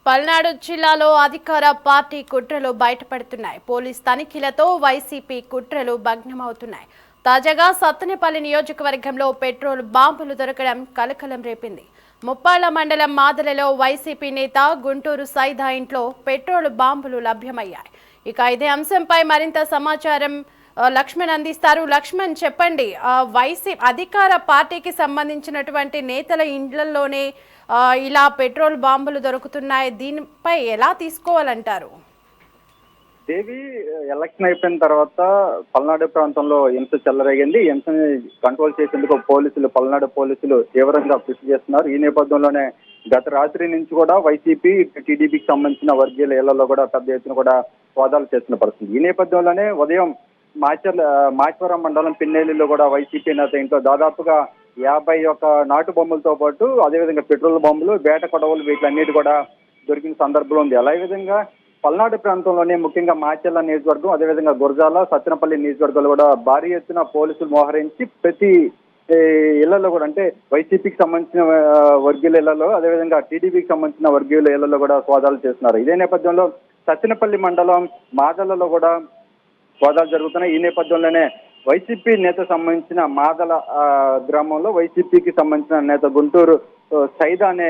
పల్నాడు జిల్లాలో అధికార పార్టీ కుట్రలు బయటపడుతున్నాయి. పోలీస్ తనిఖీలతో వైసీపీ కుట్రలు భగ్నమవుతున్నాయి. తాజాగా సత్తెనపల్లి నియోజకవర్గంలో పెట్రోల్ బాంబులు దొరకడం కలకలం రేపింది. ముప్పాళ్ల మండలం మాదలలో వైసీపీ నేత గుంటూరు సైదా ఇంట్లో పెట్రోల్ బాంబులు లభ్యమయ్యాయి. ఇక ఇదే అంశంపై మరింత సమాచారం లక్ష్మణ్ అందిస్తారు. లక్ష్మణ్, చెప్పండి. వైసీపీ అధికార పార్టీకి సంబంధించినటువంటి నేతల ఇండ్లలోనే ఇలా పెట్రోల్ బాంబులు దొరుకుతున్నాయి. దీనిపై ఎలా తీసుకోవాలంటారు? దేవి, ఎలక్షన్ అయిపోయిన తర్వాత పల్నాడు ప్రాంతంలో హింస చెలరేగింది. హింసని కంట్రోల్ చేసేందుకు పల్నాడు పోలీసులు తీవ్రంగా కృషి చేస్తున్నారు. ఈ నేపథ్యంలోనే గత రాత్రి నుంచి కూడా వైసీపీ, టీడీపీకి సంబంధించిన వర్గీయుల ఇళ్లలో కూడా పెద్ద ఎత్తున కూడా సోదాలు చేస్తున్న పరిస్థితి. ఈ నేపథ్యంలోనే ఉదయం మాచవరం మండలం పిన్నేలిలో కూడా వైసీపీ నేత ఇంట్లో దాదాపుగా 51 నాటు బొమ్మలతో పాటు అదేవిధంగా పెట్రోల్ బాంబులు, వేట కొడవలు వీటిలన్నిటి కూడా దొరికిన సందర్భంలో ఉంది. అదేవిధంగా పల్నాడు ప్రాంతంలోనే ముఖ్యంగా మాచెల్ల నియోజకవర్గం, అదేవిధంగా గురజాల, సత్తెనపల్లి నియోజకవర్గాలు కూడా భారీ ఎత్తున పోలీసులు మోహరించి ప్రతి ఇళ్లలో కూడా, అంటే వైసీపీకి సంబంధించిన వర్గీయుల ఇళ్లలో, అదేవిధంగా టీడీపీకి సంబంధించిన వర్గీయుల ఇళ్లలో కూడా సోదాలు చేస్తున్నారు. ఇదే నేపథ్యంలో సత్తెనపల్లి మండలం మాదలలో కూడా సోదాలు జరుగుతున్నాయి. ఈ నేపథ్యంలోనే వైసీపీ నేత సంబంధించిన మాదల గ్రామంలో వైసీపీకి సంబంధించిన నేత గుంటూరు సైదా అనే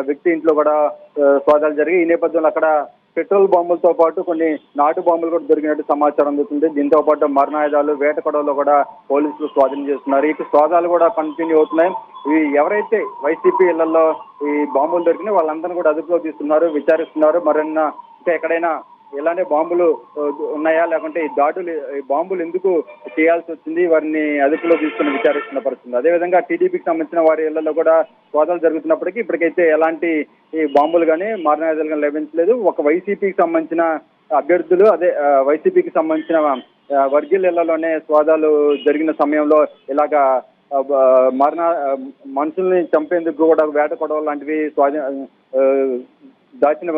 వ్యక్తి ఇంట్లో కూడా సోదాలు జరిగి ఈ నేపథ్యంలో అక్కడ పెట్రోల్ బాంబులతో పాటు కొన్ని నాటు బాంబులు కూడా దొరికినట్టు సమాచారం అందుతుంది. దీంతో పాటు మరణాయుధాలు, వేట కొడవలు కూడా పోలీసులు స్వాధీనం చేస్తున్నారు. ఈ సోదాలు కూడా కంటిన్యూ అవుతున్నాయి. ఎవరైతే వైసీపీ ఇళ్లలో ఈ బాంబులు దొరికినాయి వాళ్ళందరినీ కూడా అదుపులో తీసుకున్నారు, విచారిస్తున్నారు. మరన్నా ఇంకా ఎక్కడైనా ఇలానే బాంబులు ఉన్నాయా, లేకుంటే ఈ బాంబులు ఎందుకు చేయాల్సి వచ్చింది, వారిని అదుపులో తీసుకుని విచారిస్తున్న పరిస్థితి. అదేవిధంగా టీడీపీకి సంబంధించిన వారి ఇళ్లలో కూడా సోదాలు జరుగుతున్నప్పటికీ ఇప్పటికైతే ఎలాంటి ఈ బాంబులు కానీ మారణాయుధాలు కానీ లభించలేదు. ఒక వైసీపీకి సంబంధించిన అభ్యర్థులు, అదే వైసీపీకి సంబంధించిన వర్గీయుల ఇళ్లలోనే సోదాలు జరిగిన సమయంలో ఇలాగా మనుషుల్ని చంపేందుకు కూడా వేట కొడవలు లాంటివి దాచిన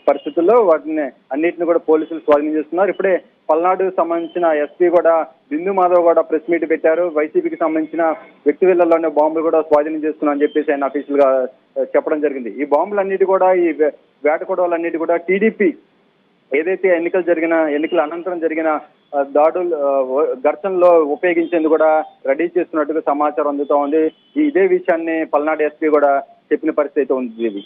పరిస్థితుల్లో వాటిని అన్నింటిని కూడా పోలీసులు స్వాధీనం చేస్తున్నారు. ఇప్పుడే పల్నాడు సంబంధించిన ఎస్పీ కూడా బిందు మాధవ్ కూడా ప్రెస్ మీట్ పెట్టారు. వైసీపీకి సంబంధించిన వ్యక్తి ఇళ్లలోనే బాంబులు కూడా స్వాధీనం చేస్తున్నా అని చెప్పేసి ఆయన అఫీషియల్ గా చెప్పడం జరిగింది. ఈ బాంబులన్నిటి కూడా, ఈ వేట కొడవలన్నిటి కూడా టీడీపీ ఏదైతే ఎన్నికల అనంతరం జరిగిన ఘర్షణలో ఉపయోగించేందుకు కూడా రెడీ చేస్తున్నట్టుగా సమాచారం అందుతా ఉంది. ఇదే విషయాన్ని పల్నాడు ఎస్పీ కూడా చెప్పిన పరిస్థితి ఉంది.